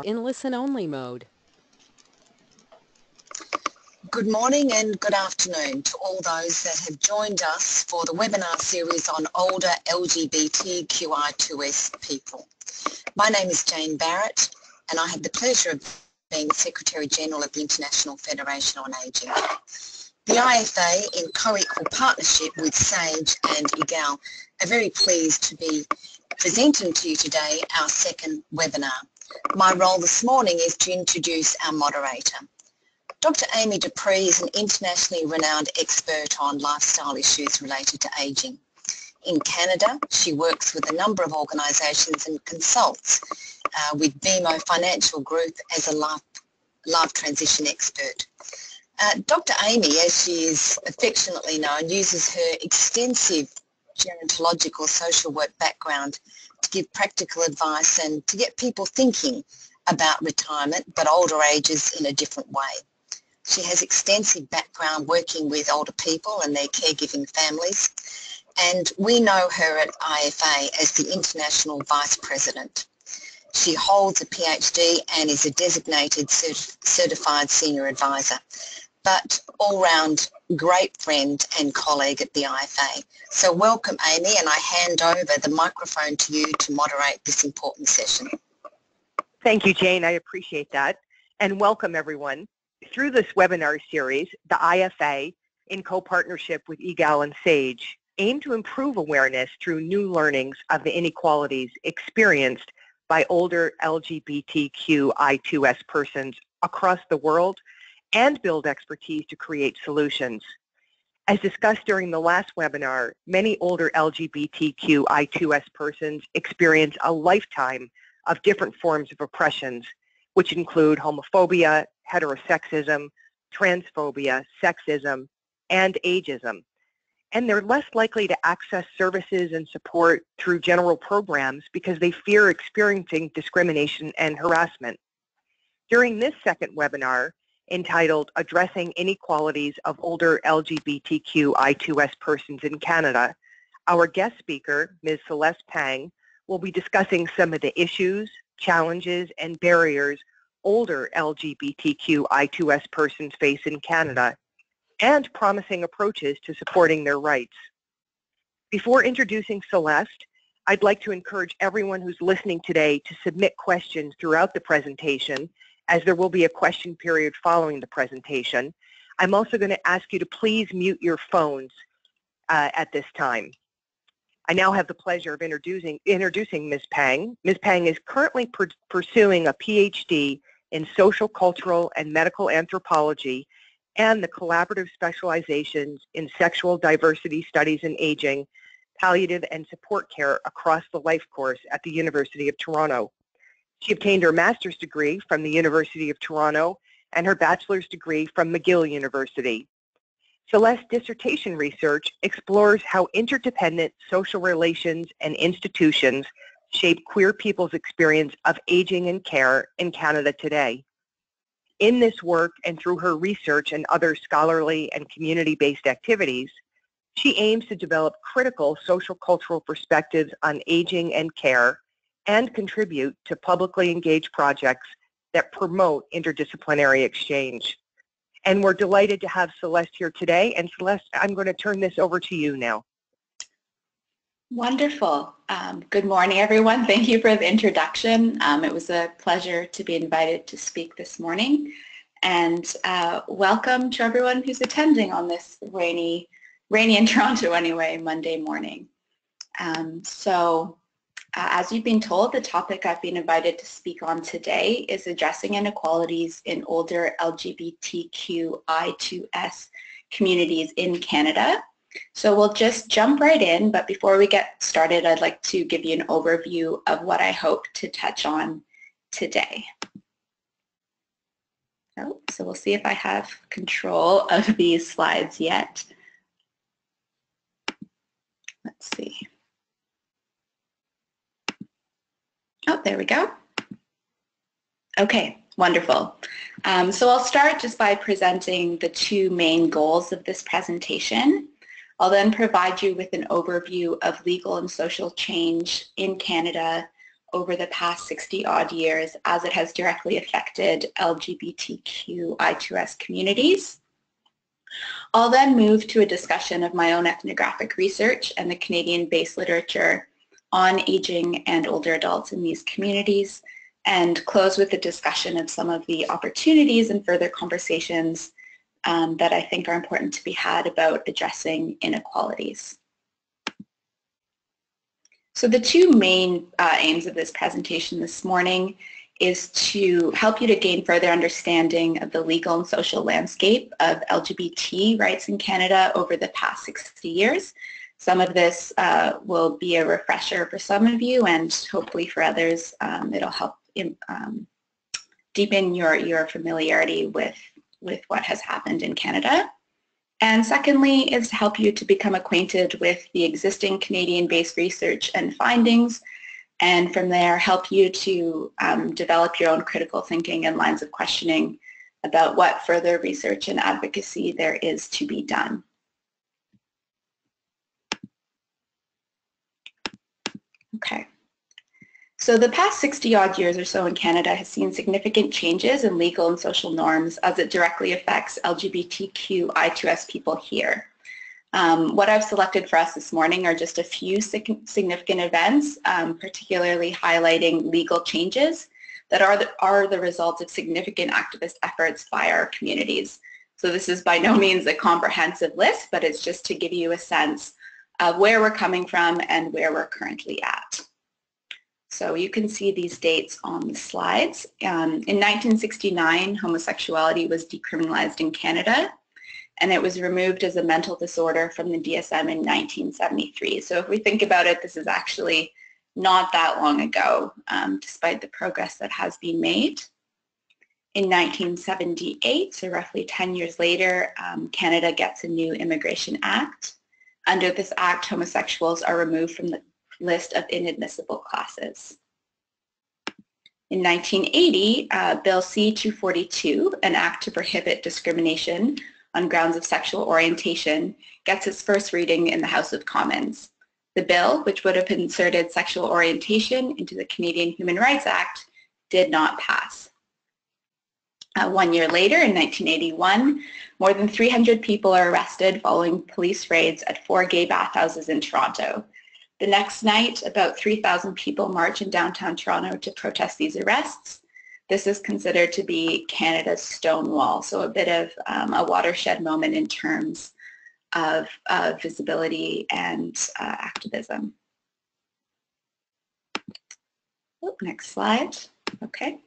in listen-only mode. Good morning and good afternoon to all those that have joined us for the webinar series on older LGBTQI2S people. My name is Jane Barrett and I have the pleasure of being Secretary General of the International Federation on Ageing. The IFA, in co-equal partnership with SAGE and Egale, are very pleased to be presenting to you today our second webinar. My role this morning is to introduce our moderator. Dr. Amy Dupree is an internationally renowned expert on lifestyle issues related to ageing. In Canada, she works with a number of organisations and consults with BMO Financial Group as a life transition expert. Dr. Amy, as she is affectionately known, uses her extensive gerontological social work background to give practical advice and to get people thinking about retirement but older ages in a different way. She has extensive background working with older people and their caregiving families, and we know her at IFA as the International Vice President. She holds a PhD and is a designated certified senior advisor, but all-round great friend and colleague at the IFA. So welcome, Amy, and I hand over the microphone to you to moderate this important session. Thank you, Jane. I appreciate that. And welcome, everyone. Through this webinar series, the IFA, in co-partnership with Egale and SAGE, aim to improve awareness through new learnings of the inequalities experienced by older LGBTQI2S persons across the world and build expertise to create solutions. As discussed during the last webinar, many older LGBTQI2S persons experience a lifetime of different forms of oppressions, which include homophobia, heterosexism, transphobia, sexism, and ageism. And they're less likely to access services and support through general programs because they fear experiencing discrimination and harassment. During this second webinar, entitled Addressing Inequalities of Older LGBTQI2S Persons in Canada, our guest speaker, Ms. Celeste Pang, will be discussing some of the issues, challenges, and barriers older LGBTQI2S persons face in Canada and promising approaches to supporting their rights. Before introducing Celeste, I'd like to encourage everyone who's listening today to submit questions throughout the presentation, as there will be a question period following the presentation. I'm also going to ask you to please mute your phones at this time. I now have the pleasure of introducing Ms. Pang. Ms. Pang is currently pursuing a PhD in social, cultural, and medical anthropology and the collaborative specializations in sexual diversity studies and aging, palliative and support care across the life course at the University of Toronto. She obtained her master's degree from the University of Toronto and her bachelor's degree from McGill University. Celeste's dissertation research explores how interdependent social relations and institutions shape queer people's experience of aging and care in Canada today. In this work and through her research and other scholarly and community-based activities, she aims to develop critical social cultural perspectives on aging and care and contribute to publicly engaged projects that promote interdisciplinary exchange. And we're delighted to have Celeste here today. And Celeste, I'm going to turn this over to you now. Wonderful. Good morning, everyone. Thank you for the introduction. It was a pleasure to be invited to speak this morning. And welcome to everyone who's attending on this rainy in Toronto anyway, Monday morning. As you've been told, the topic I've been invited to speak on today is addressing inequalities in older LGBTQI2S communities in Canada. So we'll just jump right in, but before we get started, I'd like to give you an overview of what I hope to touch on today. So we'll see if I have control of these slides yet. Let's see. Oh, there we go. Okay, wonderful. So I'll start just by presenting the two main goals of this presentation. I'll then provide you with an overview of legal and social change in Canada over the past 60-odd years as it has directly affected LGBTQI2S communities. I'll then move to a discussion of my own ethnographic research and the Canadian-based literature on aging and older adults in these communities, and close with a discussion of some of the opportunities and further conversations that I think are important to be had about addressing inequalities. So the two main aims of this presentation this morning is to help you to gain further understanding of the legal and social landscape of LGBT rights in Canada over the past 60 years. Some of this will be a refresher for some of you, and hopefully for others it'll help deepen your familiarity with what has happened in Canada. And secondly is to help you to become acquainted with the existing Canadian-based research and findings, and from there help you to develop your own critical thinking and lines of questioning about what further research and advocacy there is to be done. Okay. So the past 60-odd years or so in Canada has seen significant changes in legal and social norms as it directly affects LGBTQI2S people here. What I've selected for us this morning are just a few significant events, particularly highlighting legal changes that are the result of significant activist efforts by our communities. So this is by no means a comprehensive list, but it's just to give you a sense of where we're coming from and where we're currently at. So you can see these dates on the slides. In 1969, homosexuality was decriminalized in Canada, and it was removed as a mental disorder from the DSM in 1973. So if we think about it, this is actually not that long ago, despite the progress that has been made. In 1978, so roughly 10 years later, Canada gets a new Immigration Act. Under this act, homosexuals are removed from the list of inadmissible classes. In 1980, Bill C-242, an act to prohibit discrimination on grounds of sexual orientation, gets its first reading in the House of Commons. The bill, which would have inserted sexual orientation into the Canadian Human Rights Act, did not pass. 1 year later, in 1981, more than 300 people are arrested following police raids at 4 gay bathhouses in Toronto. The next night, about 3,000 people march in downtown Toronto to protest these arrests. This is considered to be Canada's Stonewall, so a bit of a watershed moment in terms of visibility and activism. Next slide. Okay.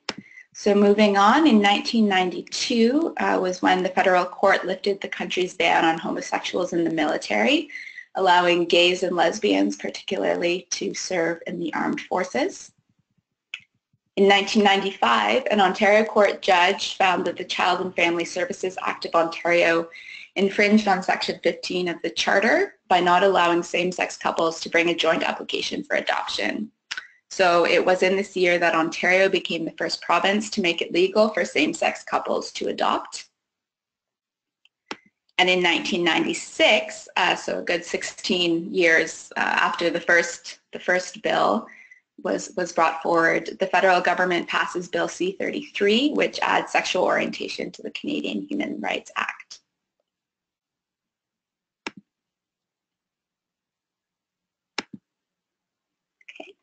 So moving on, in 1992 was when the federal court lifted the country's ban on homosexuals in the military, allowing gays and lesbians particularly to serve in the armed forces. In 1995, an Ontario court judge found that the Child and Family Services Act of Ontario infringed on Section 15 of the Charter by not allowing same-sex couples to bring a joint application for adoption. So it was in this year that Ontario became the first province to make it legal for same-sex couples to adopt. And in 1996, so a good 16 years after the first bill was brought forward, the federal government passes Bill C-33, which adds sexual orientation to the Canadian Human Rights Act. Okay.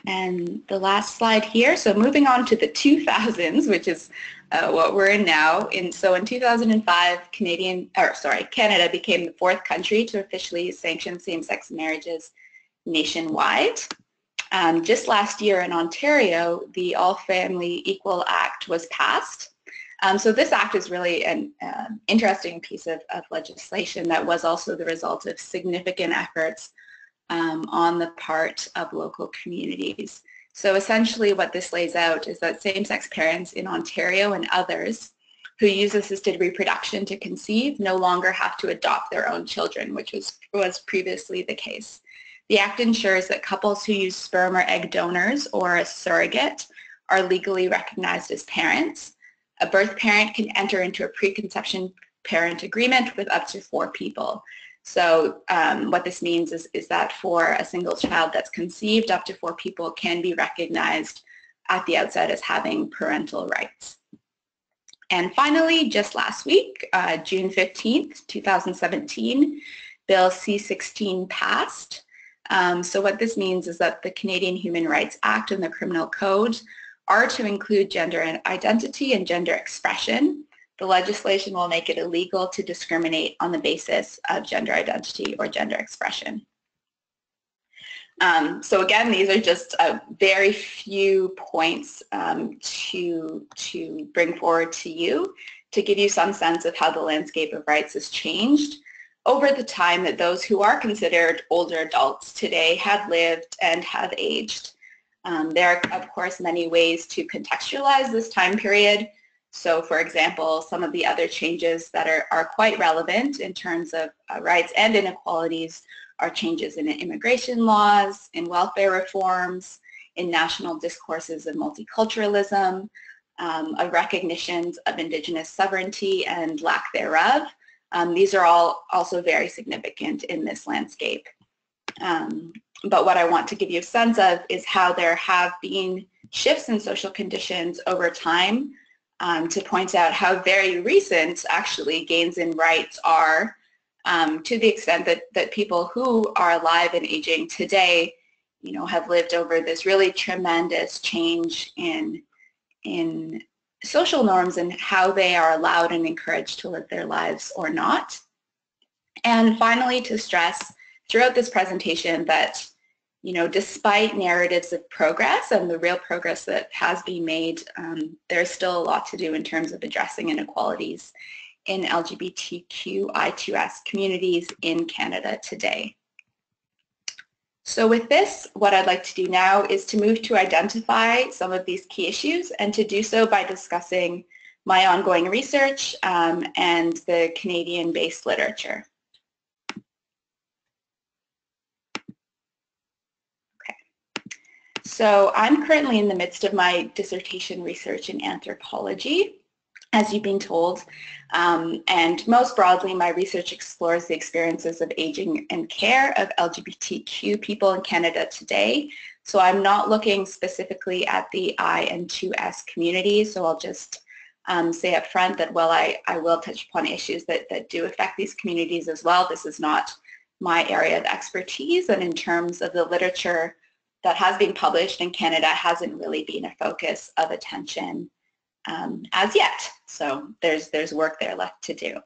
And the last slide here, so moving on to the 2000s, which is what we're in now. So in 2005, Canada became the 4th country to officially sanction same-sex marriages nationwide. Just last year in Ontario, the All Family Equal Act was passed. So this act is really an interesting piece of legislation that was also the result of significant efforts on the part of local communities. So essentially what this lays out is that same-sex parents in Ontario and others who use assisted reproduction to conceive no longer have to adopt their own children, which was previously the case. The Act ensures that couples who use sperm or egg donors or a surrogate are legally recognized as parents. A birth parent can enter into a preconception parent agreement with up to 4 people. So what this means is that for a single child that's conceived, up to 4 people can be recognized at the outset as having parental rights. And finally, just last week, June 15th, 2017, Bill C-16 passed. So what this means is that the Canadian Human Rights Act and the Criminal Code are to include gender identity and gender expression. The legislation will make it illegal to discriminate on the basis of gender identity or gender expression. So again, these are just very few points to bring forward to you to give you some sense of how the landscape of rights has changed over the time that those who are considered older adults today have lived and have aged. There are, of course, many ways to contextualize this time period. So, for example, some of the other changes that are quite relevant in terms of rights and inequalities are changes in immigration laws, in welfare reforms, in national discourses of multiculturalism, of recognitions of Indigenous sovereignty and lack thereof. These are all also very significant in this landscape. But what I want to give you a sense of is how there have been shifts in social conditions over time to point out how very recent actually gains in rights are, to the extent that people who are alive and aging today, you know, have lived over this really tremendous change in social norms and how they are allowed and encouraged to live their lives or not. And finally, to stress throughout this presentation that, you know, despite narratives of progress and the real progress that has been made, there's still a lot to do in terms of addressing inequalities in LGBTQI2S communities in Canada today. So with this, what I'd like to do now is to move to identify some of these key issues, and to do so by discussing my ongoing research and the Canadian-based literature. So I'm currently in the midst of my dissertation research in anthropology, as you've been told, and most broadly, my research explores the experiences of aging and care of LGBTQ people in Canada today. So I'm not looking specifically at the I and 2S community, so I'll just say up front that while I will touch upon issues that do affect these communities as well, this is not my area of expertise, and in terms of the literature that has been published in Canada hasn't really been a focus of attention as yet. So there's work there left to do.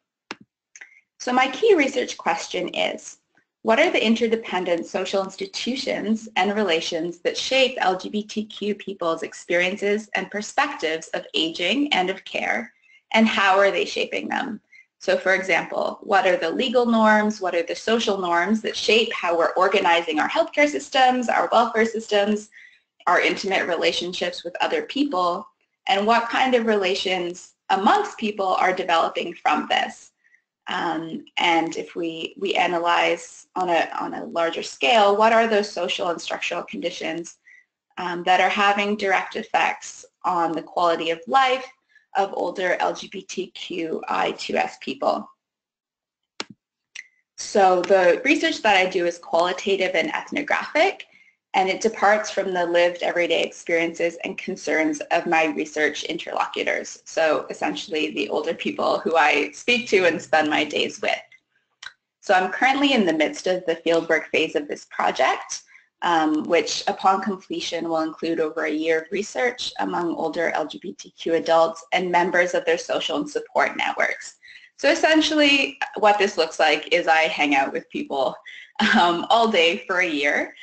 So my key research question is, what are the interdependent social institutions and relations that shape LGBTQ people's experiences and perspectives of aging and of care, and how are they shaping them? So for example, what are the legal norms, what are the social norms that shape how we're organizing our healthcare systems, our welfare systems, our intimate relationships with other people, and what kind of relations amongst people are developing from this? And if we analyze on a larger scale, what are those social and structural conditions that are having direct effects on the quality of life of older LGBTQI2S people? So the research that I do is qualitative and ethnographic, and it departs from the lived everyday experiences and concerns of my research interlocutors. So essentially the older people who I speak to and spend my days with. So I'm currently in the midst of the fieldwork phase of this project, which upon completion will include over a year of research among older LGBTQ adults and members of their social and support networks. So essentially what this looks like is I hang out with people all day for a year.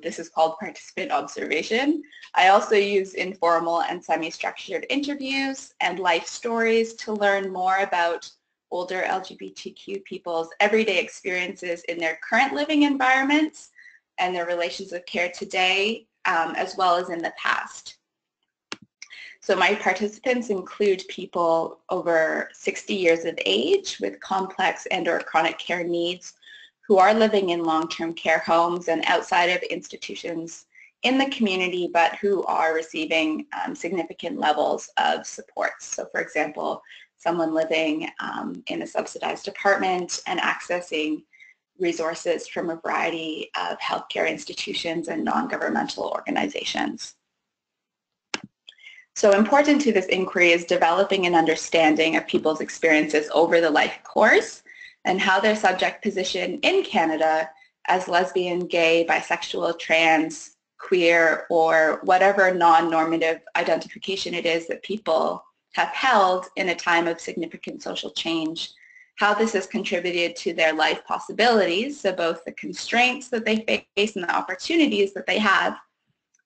This is called participant observation. I also use informal and semi-structured interviews and life stories to learn more about older LGBTQ people's everyday experiences in their current living environments and their relations of care today, as well as in the past. So my participants include people over 60 years of age with complex and/or chronic care needs who are living in long-term care homes and outside of institutions in the community, but who are receiving significant levels of supports. So for example, someone living in a subsidized apartment and accessing resources from a variety of healthcare institutions and non-governmental organizations. So important to this inquiry is developing an understanding of people's experiences over the life course and how their subject position in Canada as lesbian, gay, bisexual, trans, queer, or whatever non-normative identification it is that people have held in a time of significant social change, how this has contributed to their life possibilities, so both the constraints that they face and the opportunities that they have,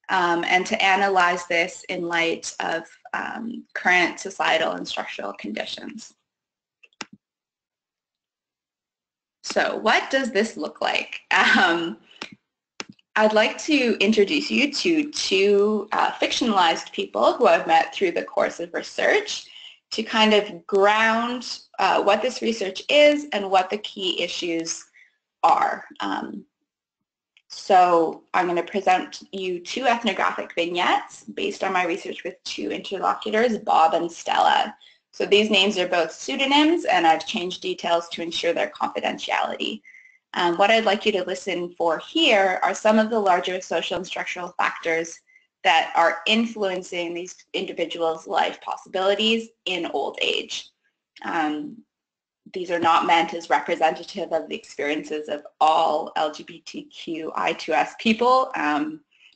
and to analyze this in light of current societal and structural conditions. So what does this look like? I'd like to introduce you to two fictionalized people who I've met through the course of research to kind of ground what this research is and what the key issues are. So I'm going to present you two ethnographic vignettes based on my research with two interlocutors, Bob and Stella. So these names are both pseudonyms, and I've changed details to ensure their confidentiality. What I'd like you to listen for here are some of the larger social and structural factors that are influencing these individuals' life possibilities in old age. These are not meant as representative of the experiences of all LGBTQI2S people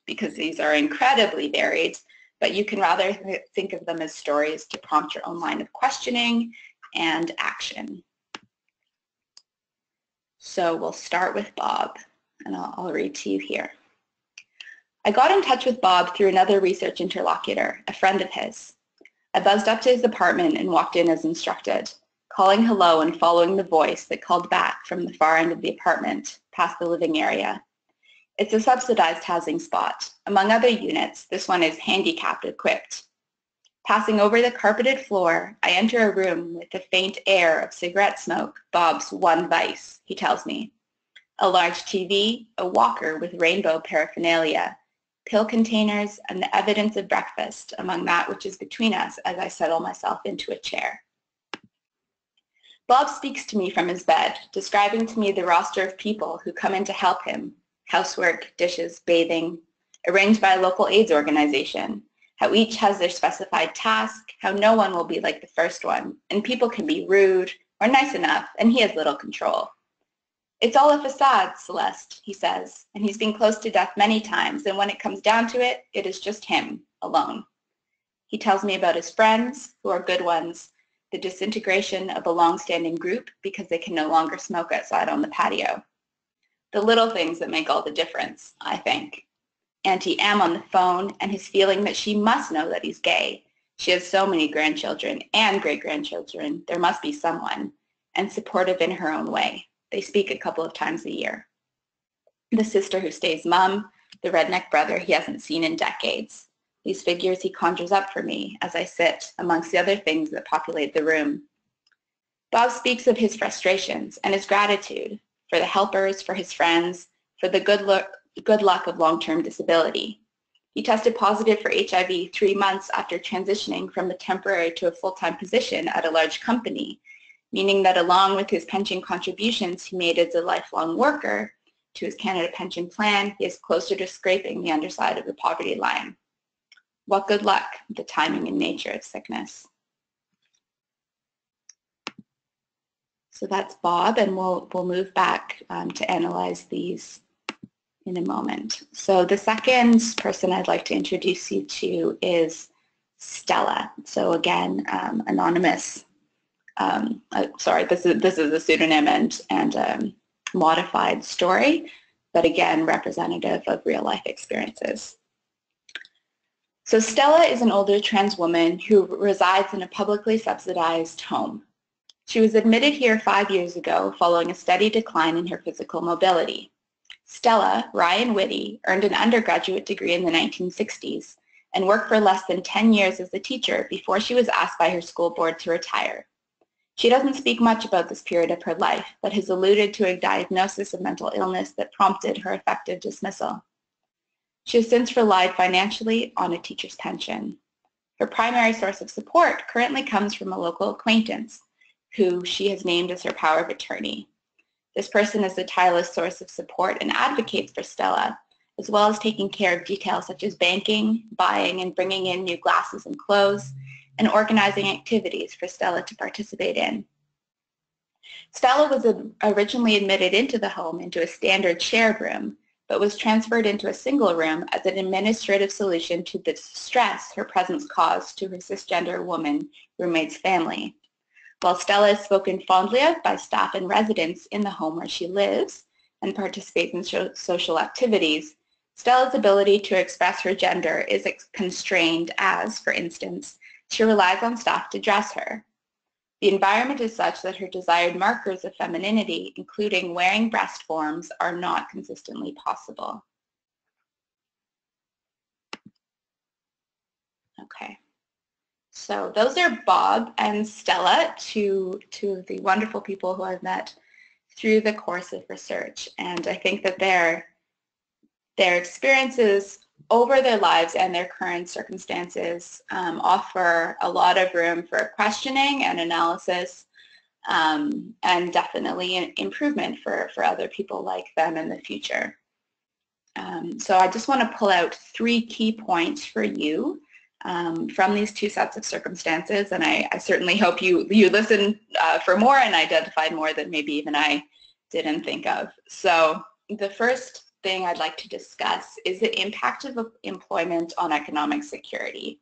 because these are incredibly varied, but you can rather think of them as stories to prompt your own line of questioning and action. So we'll start with Bob, and I'll read to you here. I got in touch with Bob through another research interlocutor, a friend of his. I buzzed up to his apartment and walked in as instructed, calling hello and following the voice that called back from the far end of the apartment, past the living area. It's a subsidized housing spot. Among other units, this one is handicapped equipped. Passing over the carpeted floor, I enter a room with the faint air of cigarette smoke, Bob's one vice, he tells me. A large TV, a walker with rainbow paraphernalia, pill containers, and the evidence of breakfast among that which is between us as I settle myself into a chair. Bob speaks to me from his bed, describing to me the roster of people who come in to help him, housework, dishes, bathing, arranged by a local AIDS organization, how each has their specified task, how no one will be like the first one, and people can be rude or nice enough, and he has little control. It's all a facade, Celeste, he says, and he's been close to death many times, and when it comes down to it, it is just him, alone. He tells me about his friends, who are good ones, the disintegration of a long-standing group because they can no longer smoke outside on the patio. The little things that make all the difference, I think. Auntie M on the phone and his feeling that she must know that he's gay. She has so many grandchildren and great-grandchildren. There must be someone, and supportive in her own way. They speak a couple of times a year. The sister who stays mum, the redneck brother he hasn't seen in decades. These figures he conjures up for me as I sit amongst the other things that populate the room. Bob speaks of his frustrations and his gratitude for the helpers, for his friends, for the good luck of long-term disability. He tested positive for HIV 3 months after transitioning from a temporary to a full-time position at a large company, meaning that along with his pension contributions he made as a lifelong worker to his Canada pension plan, he is closer to scraping the underside of the poverty line. What good luck, the timing and nature of sickness. So that's Bob, and we'll move back to analyze these in a moment. So the second person I'd like to introduce you to is Stella. So again, anonymous. Sorry, this is a pseudonym and modified story, but again, representative of real life experiences. So Stella is an older trans woman who resides in a publicly subsidized home. She was admitted here 5 years ago following a steady decline in her physical mobility. Stella, Ryan Whitty, earned an undergraduate degree in the 1960s and worked for less than 10 years as a teacher before she was asked by her school board to retire. She doesn't speak much about this period of her life, but has alluded to a diagnosis of mental illness that prompted her effective dismissal. She has since relied financially on a teacher's pension. Her primary source of support currently comes from a local acquaintance, who she has named as her power of attorney. This person is a tireless source of support and advocates for Stella, as well as taking care of details such as banking, buying, and bringing in new glasses and clothes, and organizing activities for Stella to participate in. Stella was originally admitted into the home into a standard shared room, but was transferred into a single room as an administrative solution to the stress her presence caused to her cisgender woman roommate's family. While Stella is spoken fondly of by staff and residents in the home where she lives and participates in social activities, Stella's ability to express her gender is constrained as, for instance, she relies on staff to dress her. The environment is such that her desired markers of femininity, including wearing breast forms, are not consistently possible. Okay, so those are Bob and Stella, two of the wonderful people who I've met through the course of research. And I think that their experiences over their lives and their current circumstances offer a lot of room for questioning and analysis, and definitely an improvement for other people like them in the future. So I just want to pull out 3 key points for you from these 2 sets of circumstances, and I certainly hope you listen for more and identified more than maybe even I didn't think of. So the first thing I'd like to discuss is the impact of employment on economic security.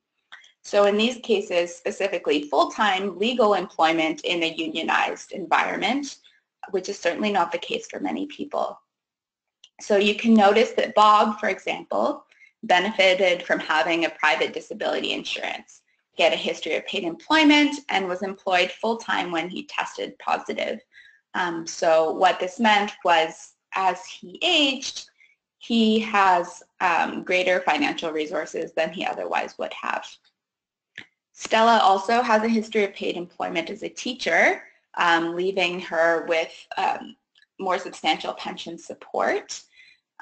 So in these cases, specifically full-time legal employment in a unionized environment, which is certainly not the case for many people. So you can notice that Bob, for example, benefited from having a private disability insurance. He had a history of paid employment and was employed full-time when he tested positive. So what this meant was, as he aged, he has greater financial resources than he otherwise would have. Stella also has a history of paid employment as a teacher, leaving her with more substantial pension support.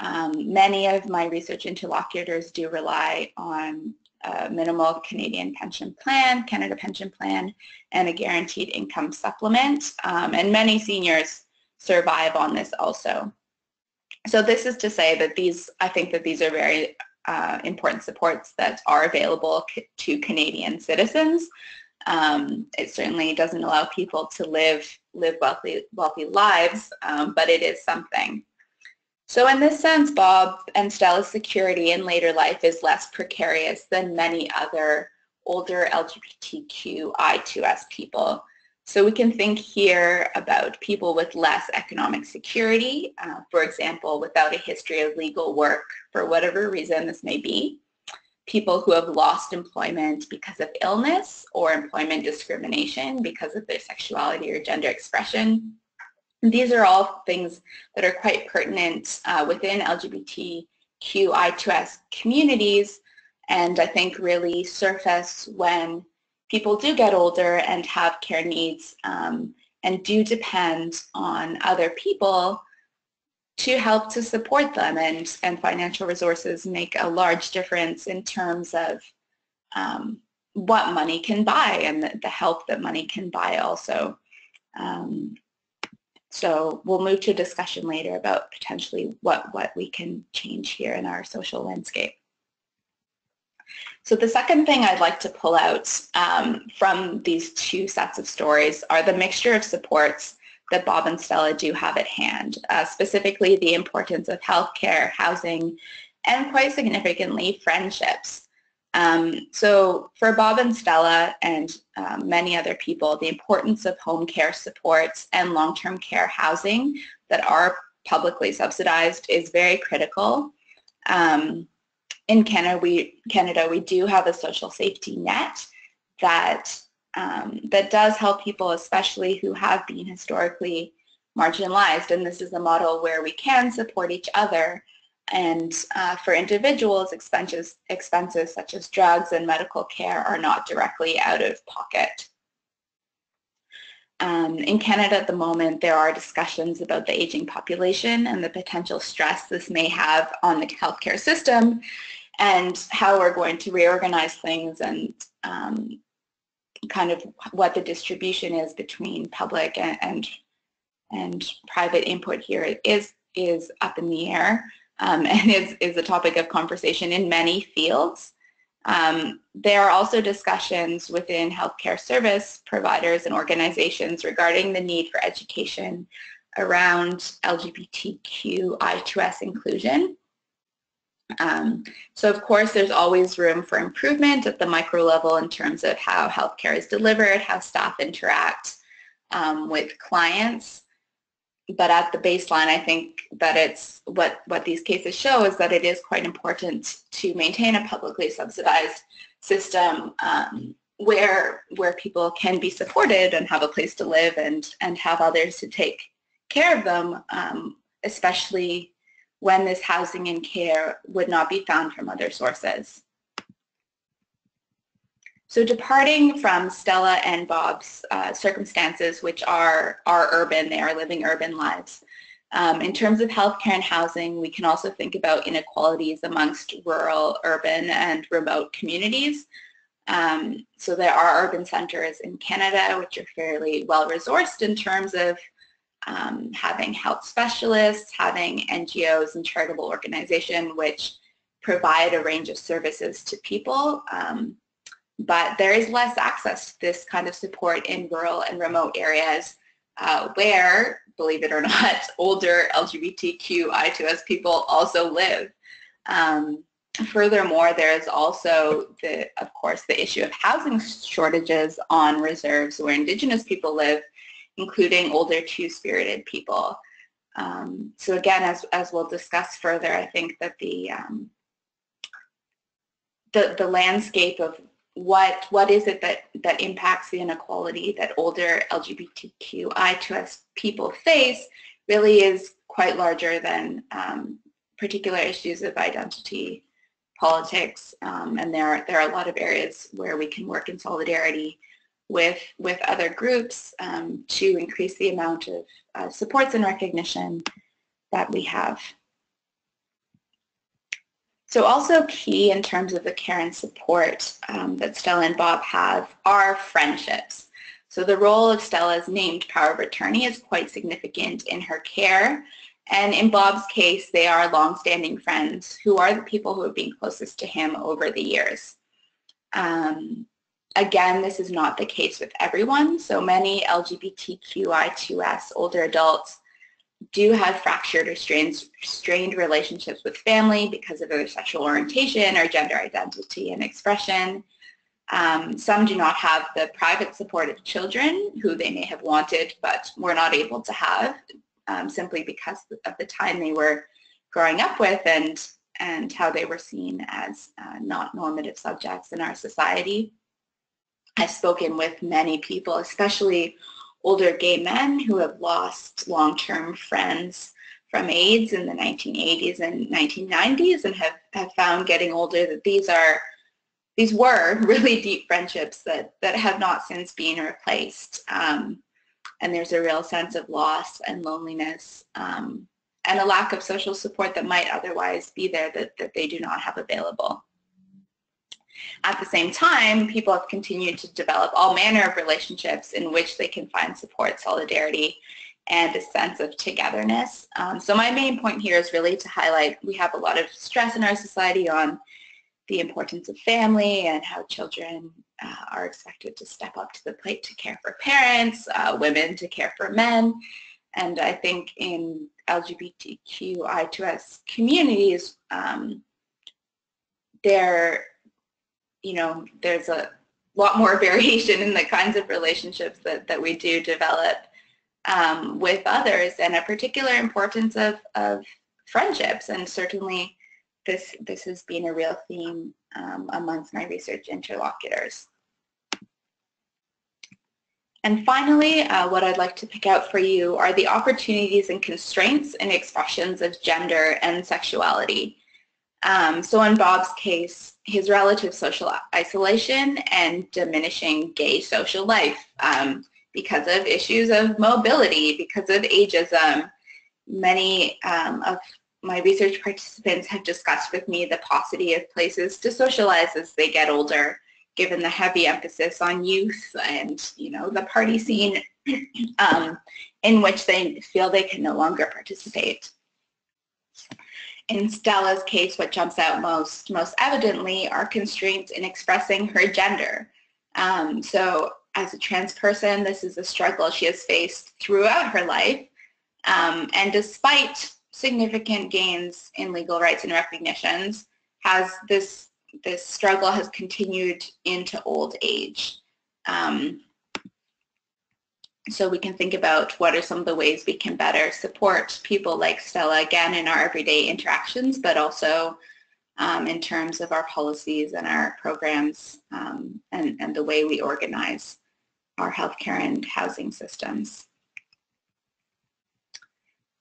Many of my research interlocutors do rely on a minimal Canadian pension plan, Canada Pension Plan, and a guaranteed income supplement, and many seniors survive on this also. So this is to say that I think that these are very important supports that are available to Canadian citizens. It certainly doesn't allow people to live wealthy lives, but it is something. So in this sense, Bob and Stella's security in later life is less precarious than many other older LGBTQI2S people. So we can think here about people with less economic security, for example, without a history of legal work for whatever reason this may be, people who have lost employment because of illness or employment discrimination because of their sexuality or gender expression. These are all things that are quite pertinent within LGBTQI2S communities, and I think really surface when people do get older and have care needs and do depend on other people to help to support them, and financial resources make a large difference in terms of what money can buy and the help that money can buy also. So we'll move to a discussion later about potentially what we can change here in our social landscape. So the second thing I'd like to pull out from these 2 sets of stories are the mixture of supports that Bob and Stella do have at hand, specifically the importance of healthcare, housing, and quite significantly, friendships. So for Bob and Stella and many other people, the importance of home care supports and long-term care housing that are publicly subsidized is very critical. In Canada, we do have a social safety net that does help people, especially who have been historically marginalized. And this is a model where we can support each other. And for individuals, expenses such as drugs and medical care are not directly out of pocket. In Canada at the moment, there are discussions about the aging population and the potential stress this may have on the healthcare system and how we're going to reorganize things and kind of what the distribution is between public and private input here is up in the air and is a topic of conversation in many fields. There are also discussions within healthcare service providers and organizations regarding the need for education around LGBTQI2S inclusion. So of course there's always room for improvement at the micro level in terms of how healthcare is delivered, how staff interact with clients. But at the baseline, I think that it's what these cases show is that it is quite important to maintain a publicly subsidized system where people can be supported and have a place to live and have others to take care of them, especially when this housing and care would not be found from other sources. So departing from Stella and Bob's circumstances, which are urban, they are living urban lives. In terms of healthcare and housing, we can also think about inequalities amongst rural, urban, and remote communities. So there are urban centers in Canada, which are fairly well-resourced in terms of having health specialists, having NGOs and charitable organizations which provide a range of services to people. But there is less access to this kind of support in rural and remote areas where, believe it or not, older LGBTQI2S people also live. Furthermore, there is also, of course, the issue of housing shortages on reserves where Indigenous people live, including older two-spirited people. So again, as we'll discuss further, I think that the landscape of what is it that impacts the inequality that older LGBTQI2S people face really is quite larger than particular issues of identity politics, and there are a lot of areas where we can work in solidarity with other groups to increase the amount of supports and recognition that we have. So also key in terms of the care and support that Stella and Bob have are friendships. So the role of Stella's named power of attorney is quite significant in her care. And in Bob's case, they are longstanding friends who are the people who have been closest to him over the years. Again, this is not the case with everyone. So many LGBTQI2S older adults do have fractured or strained relationships with family because of their sexual orientation or gender identity and expression. Some do not have the private support of children who they may have wanted but were not able to have simply because of the time they were growing up with and how they were seen as not normative subjects in our society. I've spoken with many people, especially older gay men who have lost long-term friends from AIDS in the 1980s and 1990s and have found getting older that these were really deep friendships that have not since been replaced. And there's a real sense of loss and loneliness and a lack of social support that might otherwise be there that they do not have available. At the same time, people have continued to develop all manner of relationships in which they can find support, solidarity, and a sense of togetherness. So my main point here is really to highlight we have a lot of stress in our society on the importance of family and how children are expected to step up to the plate to care for parents, women to care for men. And I think in LGBTQI2S communities, there's a lot more variation in the kinds of relationships that we do develop with others, and a particular importance of friendships. And certainly this has been a real theme amongst my research interlocutors. And finally, what I'd like to pick out for you are the opportunities and constraints and expressions of gender and sexuality. So in Bob's case, his relative social isolation and diminishing gay social life because of issues of mobility, because of ageism. Many of my research participants have discussed with me the paucity of places to socialize as they get older, given the heavy emphasis on youth and, you know, the party scene in which they feel they can no longer participate. In Stella's case, what jumps out most evidently are constraints in expressing her gender. So as a trans person, this is a struggle she has faced throughout her life. And despite significant gains in legal rights and recognitions, this struggle has continued into old age. So we can think about what are some of the ways we can better support people like Stella, again, in our everyday interactions, but also in terms of our policies and our programs and the way we organize our healthcare and housing systems.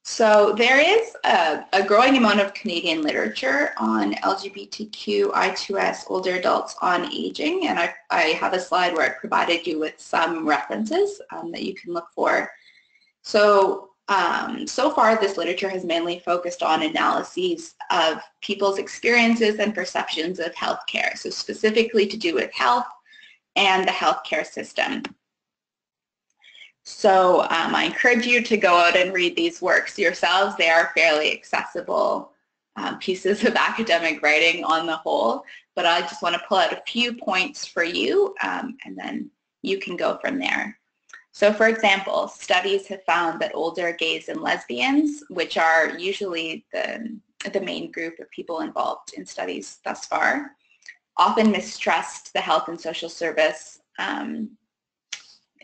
So there is a growing amount of Canadian literature on LGBTQ I2S older adults on aging, and I have a slide where I provided you with some references that you can look for. So, so far this literature has mainly focused on analyses of people's experiences and perceptions of healthcare, so specifically to do with health and the healthcare system. So I encourage you to go out and read these works yourselves. They are fairly accessible pieces of academic writing on the whole, but I just want to pull out a few points for you, and then you can go from there. So for example, studies have found that older gays and lesbians, which are usually the main group of people involved in studies thus far, often mistrust the health and social service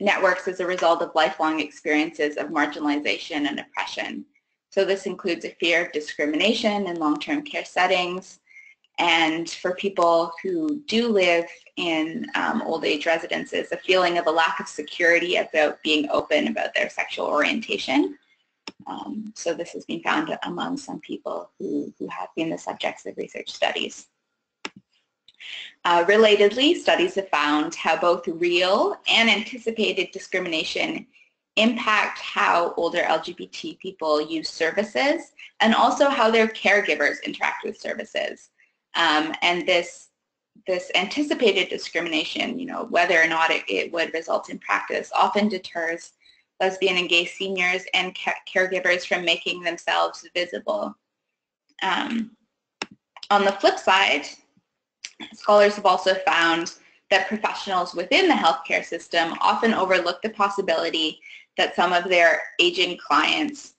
networks as a result of lifelong experiences of marginalization and oppression. So this includes a fear of discrimination in long-term care settings, and for people who do live in old age residences, a feeling of a lack of security about being open about their sexual orientation. So this has been found among some people who have been the subjects of research studies. Relatedly, studies have found how both real and anticipated discrimination impact how older LGBT people use services and also how their caregivers interact with services. And this anticipated discrimination, you know, whether or not it would result in practice, often deters lesbian and gay seniors and caregivers from making themselves visible. On the flip side, scholars have also found that professionals within the healthcare system often overlook the possibility that some of their aging clients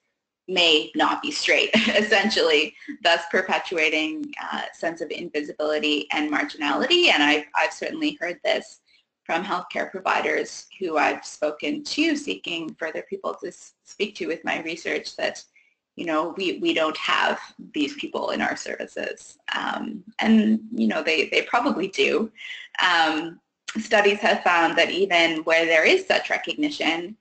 may not be straight, essentially, thus perpetuating a sense of invisibility and marginality. And I've certainly heard this from healthcare providers who I've spoken to seeking further people to speak to with my research that, you know, we don't have these people in our services. And, you know, they probably do. Studies have found that even where there is such recognition,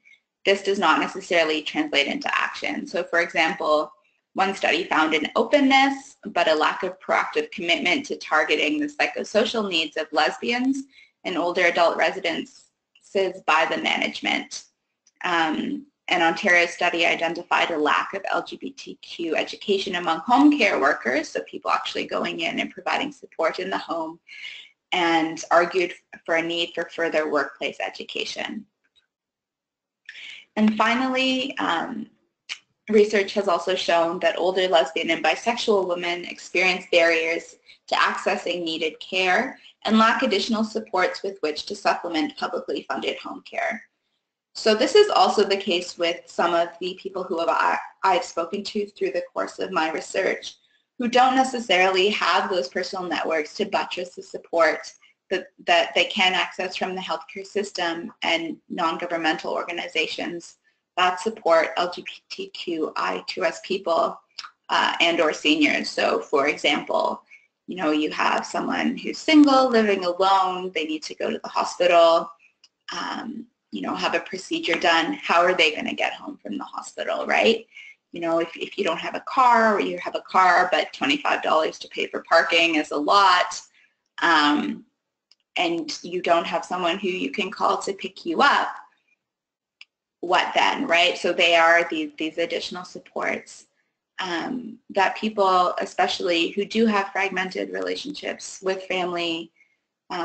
this does not necessarily translate into action. So, for example, one study found an openness, but a lack of proactive commitment to targeting the psychosocial needs of lesbians and older adult residents by the management. An Ontario study identified a lack of LGBTQ education among home care workers, so people actually going in and providing support in the home, and argued for a need for further workplace education. And finally, research has also shown that older lesbian and bisexual women experience barriers to accessing needed care and lack additional supports with which to supplement publicly funded home care. So this is also the case with some of the people who I've spoken to through the course of my research, who don't necessarily have those personal networks to buttress the support that they can access from the healthcare system and non-governmental organizations that support LGBTQI2S people and or seniors. So for example, you know, you have someone who's single, living alone, they need to go to the hospital, you know, have a procedure done. How are they going to get home from the hospital, right? You know, if you don't have a car, or you have a car, but $25 to pay for parking is a lot, and you don't have someone who you can call to pick you up, what then, right? So they are these additional supports that people, especially who do have fragmented relationships with family,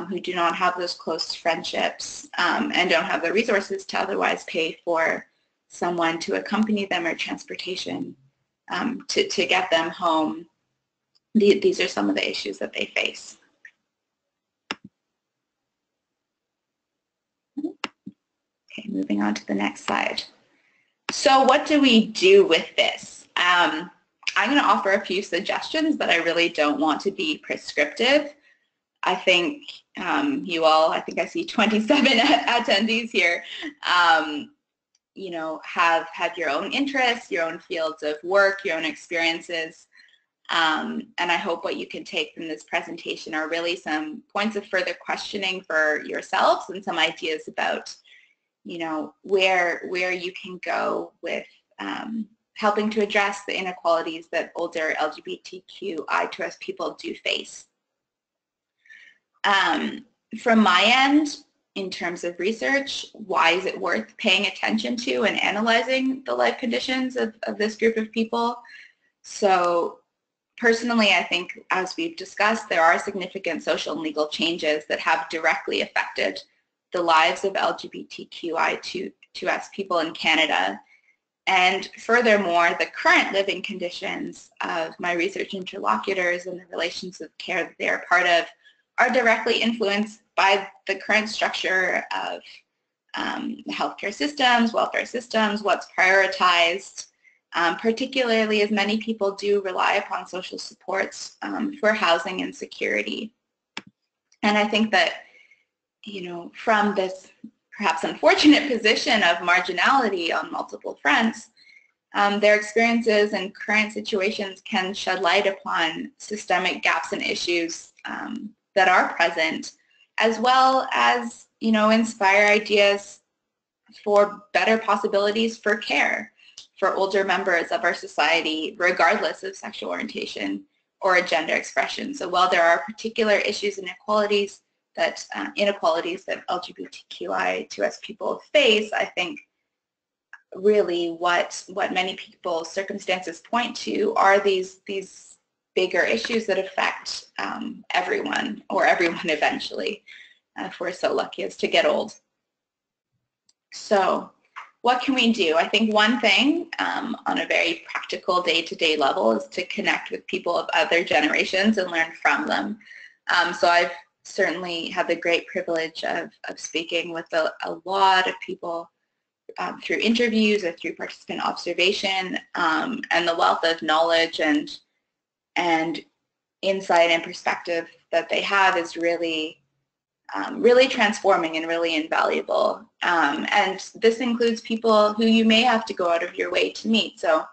who do not have those close friendships and don't have the resources to otherwise pay for someone to accompany them or transportation to get them home. These are some of the issues that they face. Okay, moving on to the next slide. So what do we do with this? I'm going to offer a few suggestions, but I really don't want to be prescriptive. I think you all, I think I see 27 attendees here, you know, have your own interests, your own fields of work, your own experiences. And I hope what you can take from this presentation are really some points of further questioning for yourselves and some ideas about, you know, where you can go with helping to address the inequalities that older LGBTQI2S people do face. From my end, in terms of research, why is it worth paying attention to and analyzing the life conditions of this group of people? So personally, I think, as we've discussed, there are significant social and legal changes that have directly affected the lives of LGBTQI2S people in Canada. And furthermore, the current living conditions of my research interlocutors and the relations of care that they're part of are directly influenced by the current structure of healthcare systems, welfare systems, what's prioritized, particularly as many people do rely upon social supports for housing and security. And I think that, you know, from this perhaps unfortunate position of marginality on multiple fronts, their experiences and current situations can shed light upon systemic gaps and issues that are present, as well as, you know, inspire ideas for better possibilities for care for older members of our society, regardless of sexual orientation or gender expression. So while there are particular issues and inequalities that LGBTQI2S people face, I think really what many people's circumstances point to are these bigger issues that affect everyone, or everyone eventually, if we're so lucky as to get old. So what can we do? I think one thing on a very practical day-to-day level is to connect with people of other generations and learn from them. So I've certainly had the great privilege of speaking with a lot of people through interviews or through participant observation, and the wealth of knowledge and insight and perspective that they have is really transforming and really invaluable. And this includes people who you may have to go out of your way to meet. So,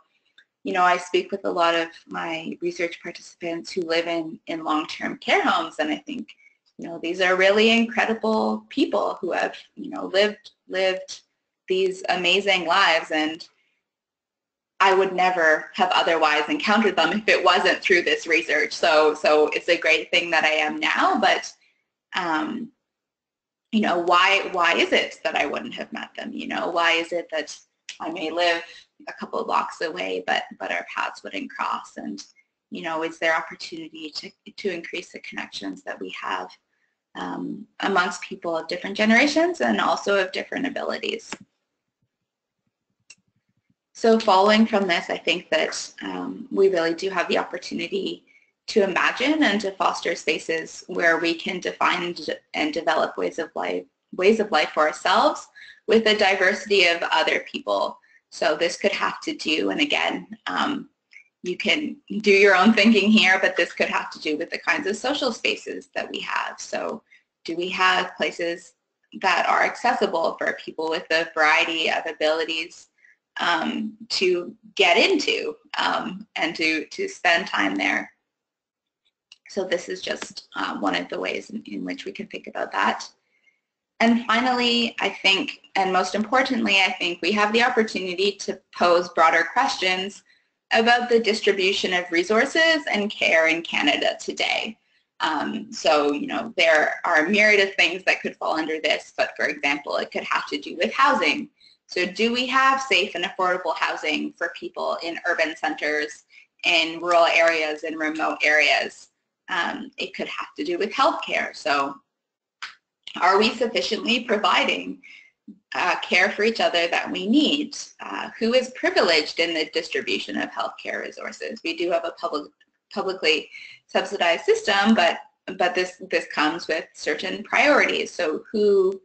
you know, I speak with a lot of my research participants who live in long-term care homes, and I think, you know, these are really incredible people who have, you know, lived these amazing lives, and I would never have otherwise encountered them if it wasn't through this research. So it's a great thing that I am now, but you know, why is it that I wouldn't have met them? You know, why is it that I may live a couple of blocks away, but our paths wouldn't cross? And, you know, is there opportunity to increase the connections that we have amongst people of different generations and also of different abilities? So following from this, I think that we really do have the opportunity to imagine and to foster spaces where we can define and develop ways of life for ourselves with a diversity of other people. So this could have to do, and again, you can do your own thinking here, but this could have to do with the kinds of social spaces that we have. So do we have places that are accessible for people with a variety of abilities to get into and to spend time there? So this is just one of the ways in which we can think about that. And finally, I think, and most importantly, I think we have the opportunity to pose broader questions about the distribution of resources and care in Canada today. So, you know, there are a myriad of things that could fall under this, but for example, it could have to do with housing. So do we have safe and affordable housing for people in urban centers, in rural areas, in remote areas? It could have to do with healthcare. So are we sufficiently providing care for each other that we need? Who is privileged in the distribution of healthcare resources? We do have a publicly subsidized system, but this comes with certain priorities. So who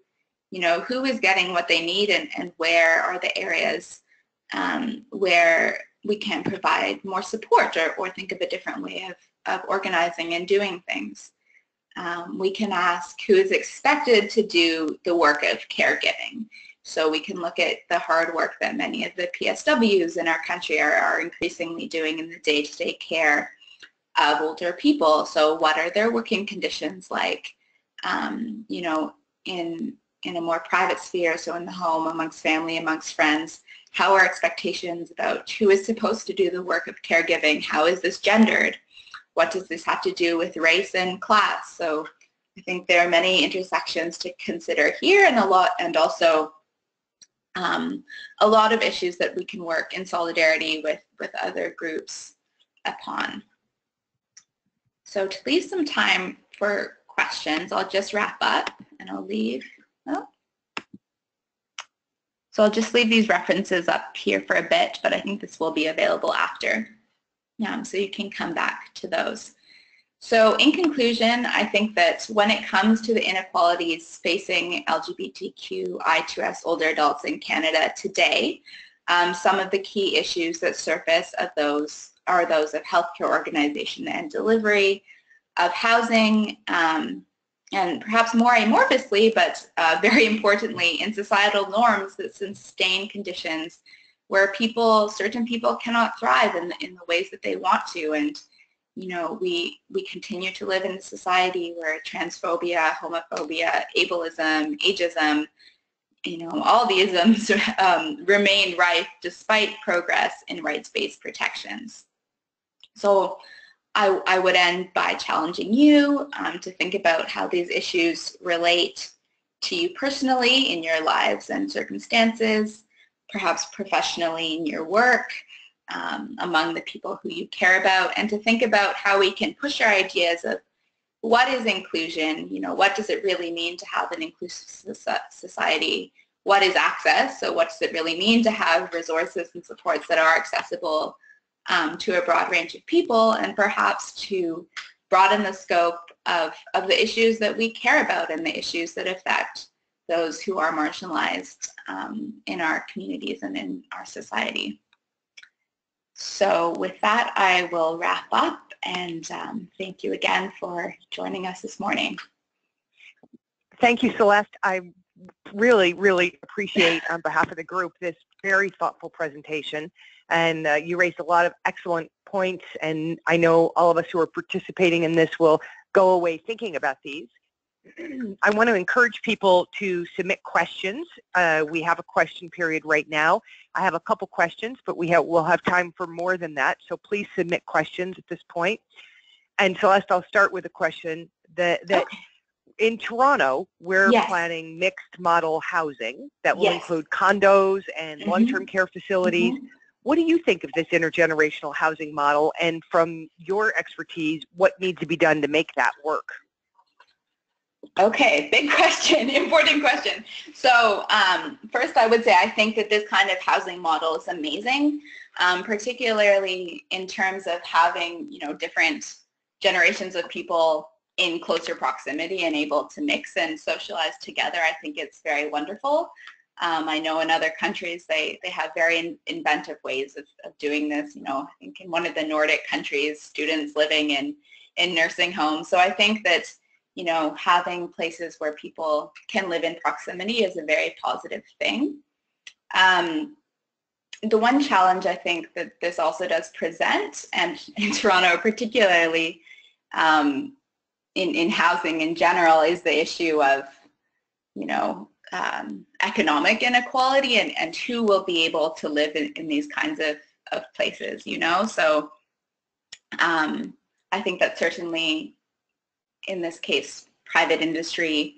is getting what they need, and where are the areas where we can provide more support, or think of a different way of organizing and doing things. We can ask who is expected to do the work of caregiving. So we can look at the hard work that many of the PSWs in our country are increasingly doing in the day-to-day care of older people. So what are their working conditions like, in a more private sphere, so in the home, amongst family, amongst friends? How are expectations about who is supposed to do the work of caregiving? How is this gendered? What does this have to do with race and class? So I think there are many intersections to consider here, and also a lot of issues that we can work in solidarity with other groups upon. So to leave some time for questions, I'll just wrap up and I'll leave. So I'll just leave these references up here for a bit, but I think this will be available after. So you can come back to those. So in conclusion, I think that when it comes to the inequalities facing LGBTQI2S older adults in Canada today, some of the key issues that surface of those are those of healthcare organization and delivery, of housing, and perhaps more amorphously, but very importantly, in societal norms that sustain conditions where certain people cannot thrive in the ways that they want to. And we continue to live in a society where transphobia, homophobia, ableism, ageism, all the isms remain rife despite progress in rights-based protections. So I would end by challenging you to think about how these issues relate to you personally in your lives and circumstances, perhaps professionally in your work, among the people who you care about, and to think about how we can push our ideas of what is inclusion, what does it really mean to have an inclusive society, what is access, so what does it really mean to have resources and supports that are accessible to a broad range of people, and perhaps to broaden the scope of the issues that we care about and the issues that affect those who are marginalized in our communities and in our society. So with that, I will wrap up, and thank you again for joining us this morning. Thank you, Celeste. I really, really appreciate, on behalf of the group, this very thoughtful presentation. And you raised a lot of excellent points, and I know all of us who are participating in this will go away thinking about these. I want to encourage people to submit questions. We have a question period right now. I have a couple questions, but we'll have time for more than that, so please submit questions at this point. And Celeste, I'll start with a question that okay. In Toronto, we're yes. planning mixed model housing that will yes. include condos and long-term care facilities. What do you think of this intergenerational housing model, and from your expertise, what needs to be done to make that work? Okay, big question, important question. So first I would say I think that this kind of housing model is amazing, particularly in terms of having, different generations of people in closer proximity and able to mix and socialize together. I think it's very wonderful. I know in other countries they have very inventive ways of doing this. I think in one of the Nordic countries, students living in nursing homes. So I think that having places where people can live in proximity is a very positive thing. The one challenge I think that this also does present, and in Toronto particularly, in housing in general, is the issue of, economic inequality and who will be able to live in these kinds of places, So I think that certainly in this case, private industry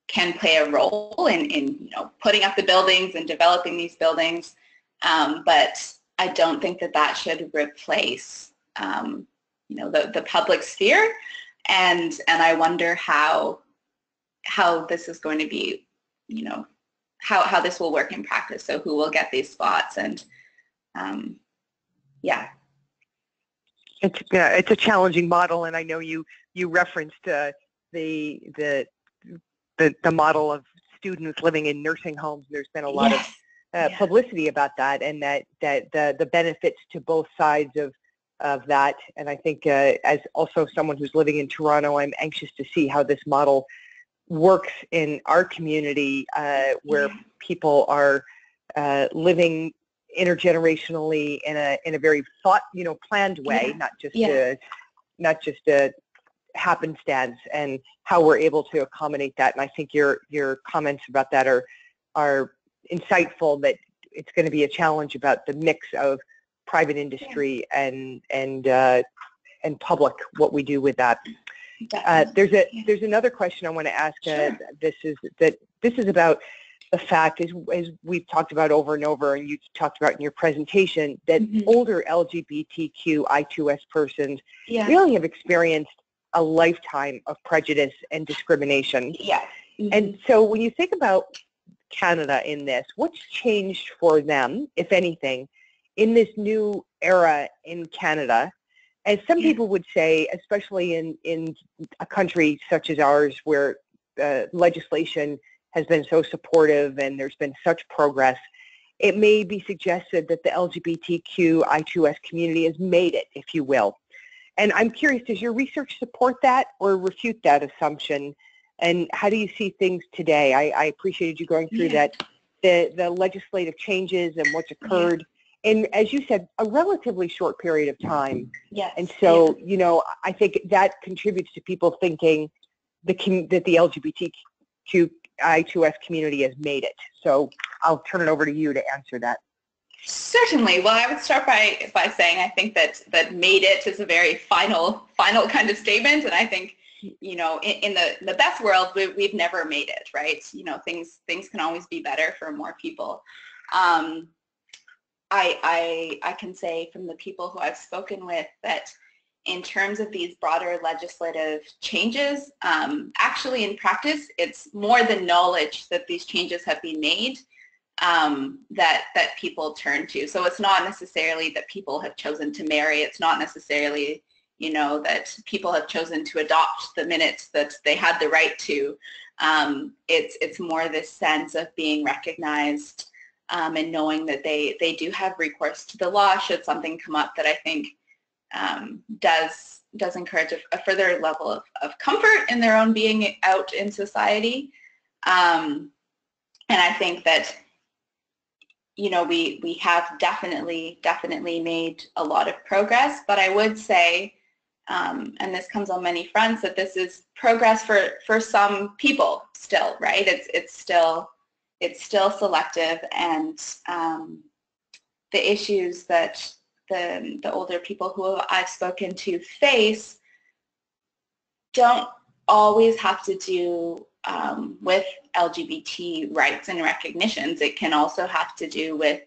can play a role in putting up the buildings and developing these buildings, but I don't think that should replace the public sphere, and I wonder how this is going to be, how this will work in practice. So who will get these spots, and yeah. It's a challenging model, and I know you referenced the model of students living in nursing homes. There's been a lot of publicity about that, and that the benefits to both sides of that. And I think as also someone who's living in Toronto, I'm anxious to see how this model works in our community, where people are living intergenerationally in a very planned way, not just a happenstance, and how we're able to accommodate that. And I think your comments about that are insightful, that it's going to be a challenge about the mix of private industry and public, what we do with that. There's another question I want to ask. Sure. This is about the fact, as we've talked about over and over, and you talked about in your presentation, that older LGBTQI2S persons really have experienced a lifetime of prejudice and discrimination. Yeah. And so when you think about Canada in this, what's changed for them, if anything, in this new era in Canada? As some people would say, especially in a country such as ours, where legislation has been so supportive and there's been such progress, it may be suggested that the LGBTQI2S community has made it, if you will. And I'm curious, does your research support that or refute that assumption? And how do you see things today? I appreciated you going through that, the legislative changes and what's occurred. And as you said, a relatively short period of time. Yes. And so, I think that contributes to people thinking that the LGBTQI2S community has made it. So I'll turn it over to you to answer that. Certainly. Well, I would start by saying I think that made it is a very final kind of statement, and I think in the best world we've never made it, right? Things can always be better for more people. I can say from the people who I've spoken with that in terms of these broader legislative changes, actually in practice, it's more the knowledge that these changes have been made that people turn to. So it's not necessarily that people have chosen to marry. It's not necessarily, that people have chosen to adopt the minute that they had the right to. It's more this sense of being recognized and knowing that they do have recourse to the law should something come up, that I think does encourage a further level of comfort in their own being out in society. And I think that we have definitely made a lot of progress, but I would say, and this comes on many fronts, that this is progress for some people still, right? It's still selective, and the issues that the older people who I've spoken to face don't always have to do with LGBT rights and recognitions. It can also have to do with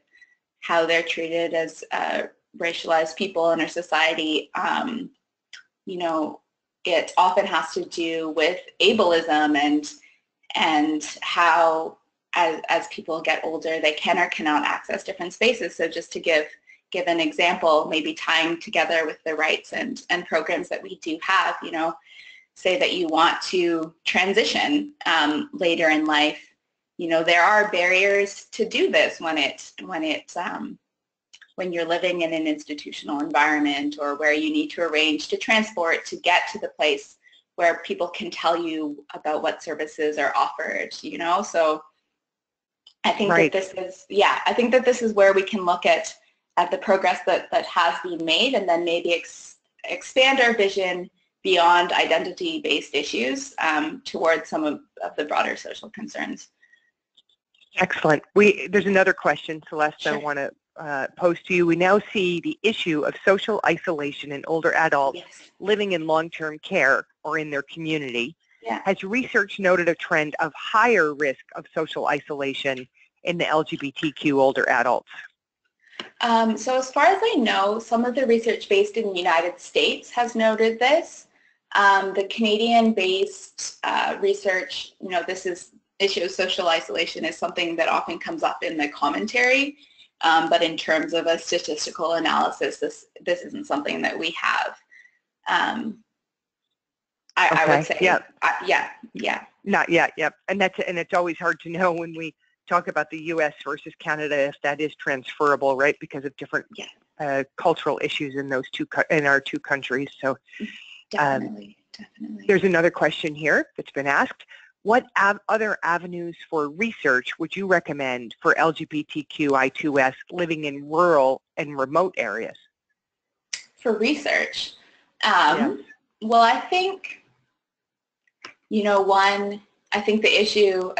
how they're treated as racialized people in our society. It often has to do with ableism and how as people get older they can or cannot access different spaces. So just to give an example, maybe tying together with the rights and programs that we do have, say that you want to transition later in life, there are barriers to do this when you're living in an institutional environment, or where you need to arrange to transport to get to the place where people can tell you about what services are offered, So I think that this is, I think that this is where we can look at the progress that has been made, and then maybe expand our vision beyond identity-based issues towards some of the broader social concerns. Excellent. There's another question, Celeste, I want to pose to you. We now see the issue of social isolation in older adults living in long-term care or in their community. Yeah. Has research noted a trend of higher risk of social isolation in the LGBTQ older adults? So as far as I know, some of the research based in the United States has noted this. The Canadian-based research, this issue of social isolation is something that often comes up in the commentary, but in terms of a statistical analysis, this isn't something that we have. I would say, yeah. Yeah. Not yet, yep. And it's always hard to know when we talk about the U.S. versus Canada if that is transferable, right? Because of different cultural issues in our two countries. So definitely. There's another question here that's been asked. What other avenues for research would you recommend for LGBTQI2S living in rural and remote areas? For research? Yes. Well, I think, I think the issue,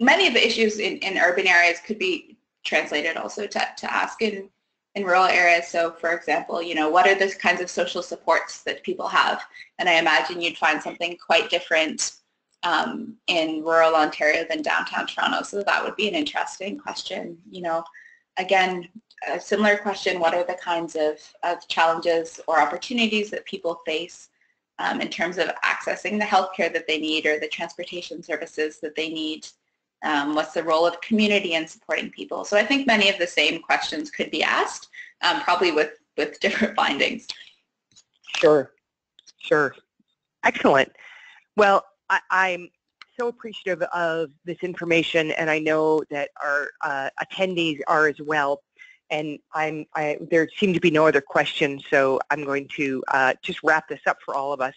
many of the issues in urban areas could be translated also to ask in rural areas. So for example, what are the kinds of social supports that people have? And I imagine you'd find something quite different in rural Ontario than downtown Toronto. So that would be an interesting question. Again, a similar question, what are the kinds of challenges or opportunities that people face in terms of accessing the healthcare that they need or the transportation services that they need? What's the role of community in supporting people? So I think many of the same questions could be asked, probably with different findings. Sure. Excellent. Well, I'm so appreciative of this information, and I know that our attendees are as well. And there seem to be no other questions, so I'm going to just wrap this up for all of us.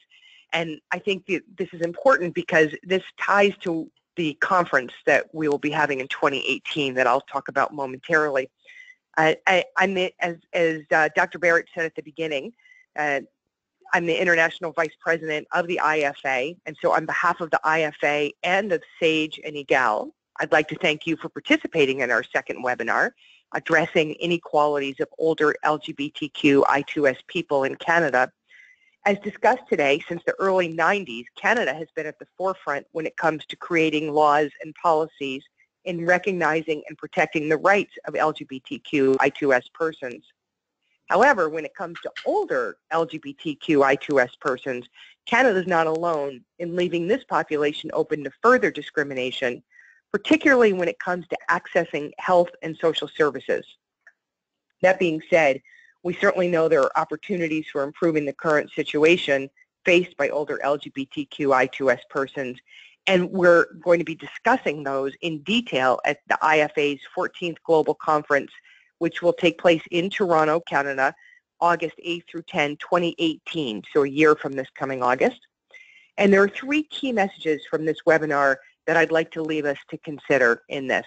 And I think this is important because this ties to the conference that we will be having in 2018 that I'll talk about momentarily. As Dr. Barrett said at the beginning, I'm the International Vice President of the IFA, and so on behalf of the IFA and of SAGE and Egale, I'd like to thank you for participating in our second webinar, Addressing Inequalities of Older LGBTQI2S People in Canada. As discussed today, since the early 90s, Canada has been at the forefront when it comes to creating laws and policies in recognizing and protecting the rights of LGBTQI2S persons. However, when it comes to older LGBTQI2S persons, Canada is not alone in leaving this population open to further discrimination, particularly when it comes to accessing health and social services. That being said, we certainly know there are opportunities for improving the current situation faced by older LGBTQI2S persons, and we're going to be discussing those in detail at the IFA's 14th Global Conference, which will take place in Toronto, Canada, August 8 through 10, 2018, so a year from this coming August. And there are three key messages from this webinar that I'd like to leave us to consider in this.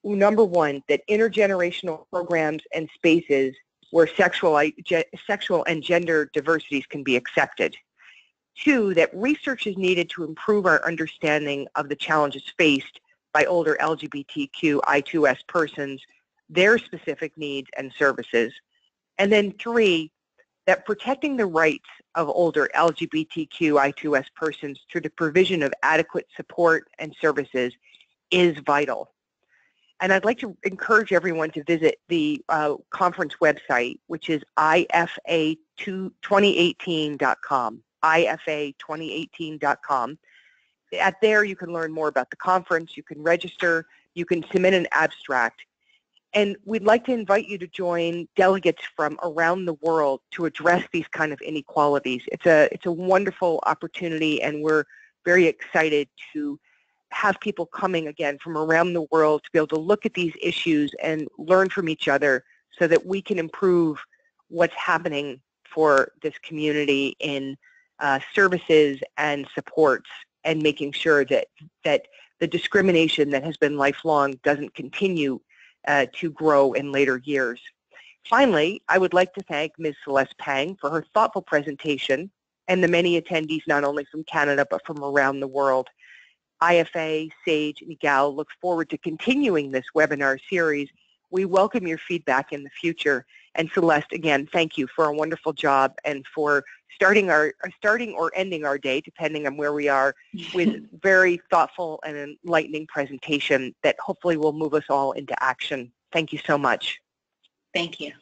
Number one, that intergenerational programs and spaces where sexual and gender diversities can be accepted. Two, that research is needed to improve our understanding of the challenges faced by older LGBTQI2S persons, their specific needs and services. And then three, that protecting the rights of older LGBTQI2S persons through the provision of adequate support and services is vital. And I'd like to encourage everyone to visit the conference website, which is IFA2018.com, IFA2018.com. There you can learn more about the conference, you can register, you can submit an abstract. And we'd like to invite you to join delegates from around the world to address these kind of inequalities. It's a wonderful opportunity, and we're very excited to have people coming again from around the world to be able to look at these issues and learn from each other so that we can improve what's happening for this community in services and supports, and making sure that the discrimination that has been lifelong doesn't continue to grow in later years. Finally, I would like to thank Ms. Celeste Pang for her thoughtful presentation and the many attendees not only from Canada but from around the world. IFA, SAGE, and Egale look forward to continuing this webinar series We welcome your feedback in the future. And Celeste, again, thank you for a wonderful job and for starting or ending our day, depending on where we are, with very thoughtful and enlightening presentation that hopefully will move us all into action. Thank you so much. Thank you.